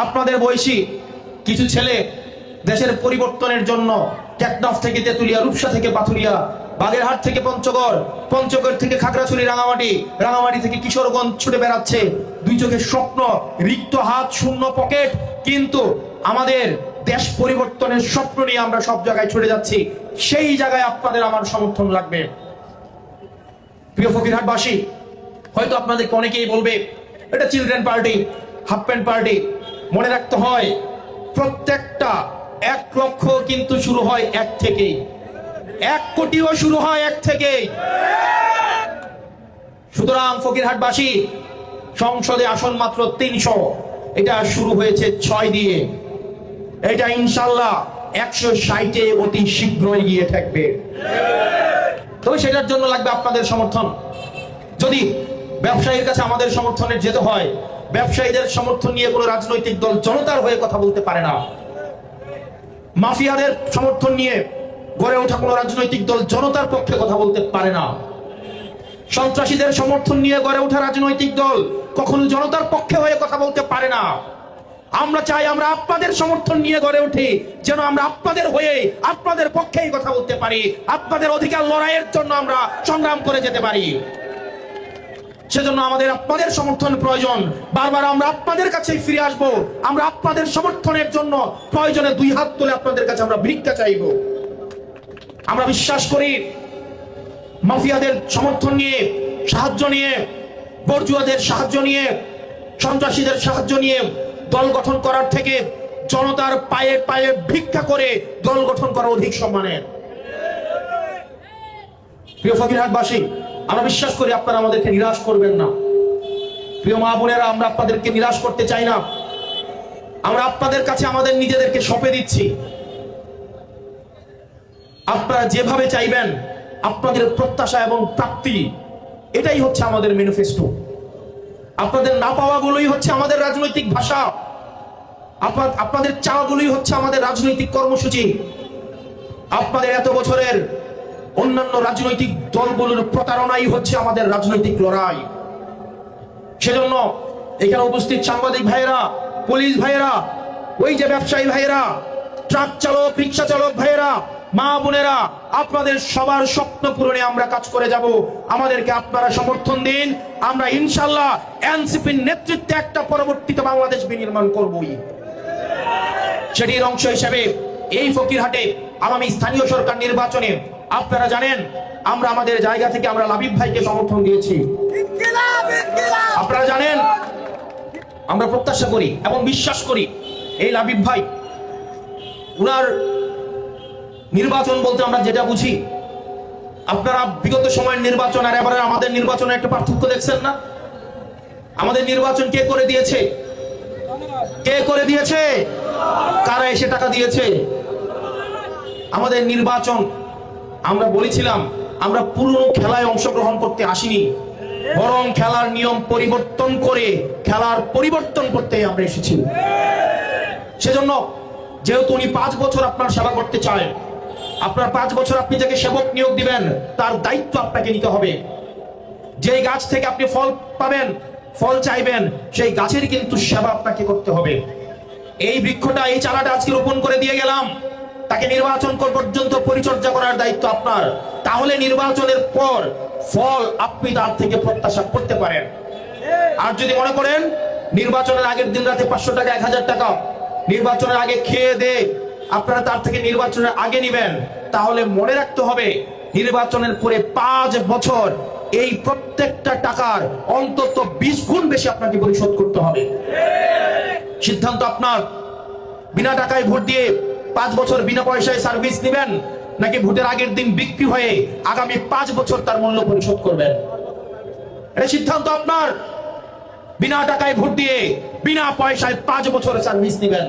আপনাদের বয়সী কিছু ছেলে দেশের পরিবর্তনের জন্য টেকনাফ থেকে তেতুলিয়া, রূপসা থেকে পাথুরিয়া, বাগেরহাট থেকে পঞ্চগড়, পঞ্চগড় থেকে খাগড়াছড়ি, রাঙামাটি, রাঙামাটি থেকে কিশোরগঞ্জ ছুটে বেড়াচ্ছে। দুই চোখের স্বপ্ন, রিক্ত হাত, শূন্য পকেট, কিন্তু আমাদের দেশ পরিবর্তনের স্বপ্ন নিয়ে আমরা সব জায়গায় ছুটে যাচ্ছি। সেই জায়গায় আপনাদের আমার সমর্থন লাগবে। প্রিয় ফকিরহাটবাসী, হয়তো আপনাদেরকে অনেকেই বলবে এটা children party, half pant party. মনে রাখতে হয় প্রত্যেকটা 1 লক্ষ কিন্তু শুরু হয় 1 থেকেই, 1 কোটিও শুরু হয় 1 থেকেই। সুতরাং ফকিরহাটবাসী, সংসদে আসন মাত্র 300, এটা শুরু হয়েছে 6 দিয়ে, এটা ইনশাল্লাহ 160-এ অতি শীঘ্রই গিয়ে থাকবে। তবে সেটার জন্য লাগবে আপনাদের সমর্থন। যদি ব্যবসায়ীর কাছে আমাদের সমর্থনের যেতে হয়, ব্যবসায়ীদের সমর্থন নিয়ে কোনো রাজনৈতিক দল জনতার হয়ে কথা বলতে পারে না। মাফিয়াদের সমর্থন নিয়ে গড়ে ওঠা কোনো রাজনৈতিক দল জনতার পক্ষে কথা বলতে পারে না। সন্ত্রাসীদের সমর্থন নিয়ে গড়ে ওঠা রাজনৈতিক দল কখনো জনতার পক্ষে হয়ে কথা বলতে পারে না। আমরা চাই আমরা আপনাদের সমর্থন নিয়ে গড়ে উঠি, যেন আমরা আপনাদের হয়ে আপনাদের পক্ষেই কথা বলতে পারি, আপনাদের অধিকার লড়াইয়ের জন্য আমরা সংগ্রাম করে যেতে পারি। সেজন্য আমাদের আপনাদের সমর্থন প্রয়োজন। বারবার আমরা আপনাদের কাছেই ফিরে আসব। আমরা আপনাদের সমর্থনের জন্য প্রয়োজনে 2 হাত তুলে আপনাদের কাছে আমরা ভিক্ষা চাইব। আমরা বিশ্বাস করি মাফিয়াদের সমর্থন নিয়ে, সাহায্য নিয়ে, বর্জুয়াদের সাহায্য নিয়ে, সন্ত্রাসীদের সাহায্য নিয়ে দল গঠন করার থেকে জনতার পায়ে পায়ে ভিক্ষা করে দল গঠন করা অধিক সম্মানের। প্রিয় ফকিরহাটবাসী, আমরা বিশ্বাস করি আপনারা আমাদেরকে নিরাশ করবেন না। প্রিয় মা বোনেরা, আমরা আপনাদেরকে নিরাশ করতে চাই না। আমরা আপনাদের কাছে আমাদের নিজেদেরকে সঁপে দিচ্ছি। আপনারা যেভাবে চাইবেন, আপনাদের প্রত্যাশা এবং প্রাপ্তি, এটাই হচ্ছে আমাদের ম্যানিফেস্টো। আপনাদের না পাওয়াগুলোই হচ্ছে আমাদের রাজনৈতিক ভাষা, আপনাদের চাওয়াগুলোই হচ্ছে আমাদের রাজনৈতিক কর্মসূচি। আপনাদের এত বছরের অন্যান্য রাজনৈতিক দলগুলোর প্রতারণাই হচ্ছে আমাদের রাজনৈতিক লড়াই। সেজন্য এখানে উপস্থিত সাংবাদিক ভাইয়েরা, পুলিশ ভাইয়েরা, ওই যে ব্যবসায়ী ভাইয়েরা, ট্রাক চালক, রিক্সা চালক ভাইয়েরা, মা বোনেরা, আপনাদের সবার স্বপ্ন পূরণে আমরা কাজ করে যাব। আমাদেরকে আপনারা সমর্থন দিন। আমরা ইনশাল্লাহ এনসিপির নেতৃত্বে একটা পরবর্তীতে বাংলাদেশ বিনির্মাণ করবই। সেটির অংশ হিসেবে এই ফকিরহাটে আগামী স্থানীয় সরকার নির্বাচনে আপনারা জানেন আমরা আমাদের জায়গা থেকে আমরা লাবিব ভাইকে সমর্থন দিয়েছি। আপনারা জানেন আমরা প্রত্যাশা করি এবং বিশ্বাস করি এই লাবিব ভাই, উনার নির্বাচন বলতে আমরা যেটা বুঝি, আপনারা বিগত সময়ের নির্বাচন আর এবারে আমাদের নির্বাচনে একটা পার্থক্য দেখছেন না? আমাদের নির্বাচন কে করে দিয়েছে? কে করে দিয়েছে? কারা এসে টাকা দিয়েছে? আমাদের নির্বাচন, আমরা বলেছিলাম আমরা পুরনো খেলায় অংশগ্রহণ করতে আসিনি, বরং খেলার নিয়ম পরিবর্তন করে খেলার পরিবর্তন করতে আমরা এসেছি। সেজন্য যেহেতু উনি 5 বছর আপনার সেবা করতে চায়, আপনার 5 বছর আপনি যাকে সেবক নিয়োগ দিবেন তার দায়িত্ব আপনাকে নিতে হবে। যেই গাছ থেকে আপনি ফল পাবেন, ফল চাইবেন, সেই গাছের কিন্তু সেবা আপনাকে করতে হবে। এই বৃক্ষটা, এই চারাটা আজকে রোপণ করে দিয়ে গেলাম, তাকে নির্বাচন পর্যন্ত পরিচর্যা করার দায়িত্ব আপনার। তাহলে নির্বাচনের পর ফল আপনি তার থেকে প্রত্যাশা করতে পারেন। আর যদি মনে করেন নির্বাচনের আগের দিন রাতে 500 টাকা, 1000 টাকা নির্বাচনের আগে খেয়ে দে আপনারা তার থেকে নির্বাচনের আগে নিবেন, তাহলে মনে রাখতে হবে নির্বাচনের পরে 5 বছর এই প্রত্যেকটা টাকার অন্তত 20 গুণ বেশি আপনাকে পরিশোধ করতে হবে। সিদ্ধান্ত আপনার। বিনা টাকায় ভোট দিয়ে 5 বছর বিনা পয়সায় সার্ভিস নেবেন, নাকি ভোটের আগের দিন বিক্রি হয়ে আগামী 5 বছর তার মূল্য পরিশোধ করবেন, এই সিদ্ধান্ত আপনার। বিনা টাকায় ভোট দিয়ে বিনা পয়সায় 5 বছর সার্ভিস নেবেন,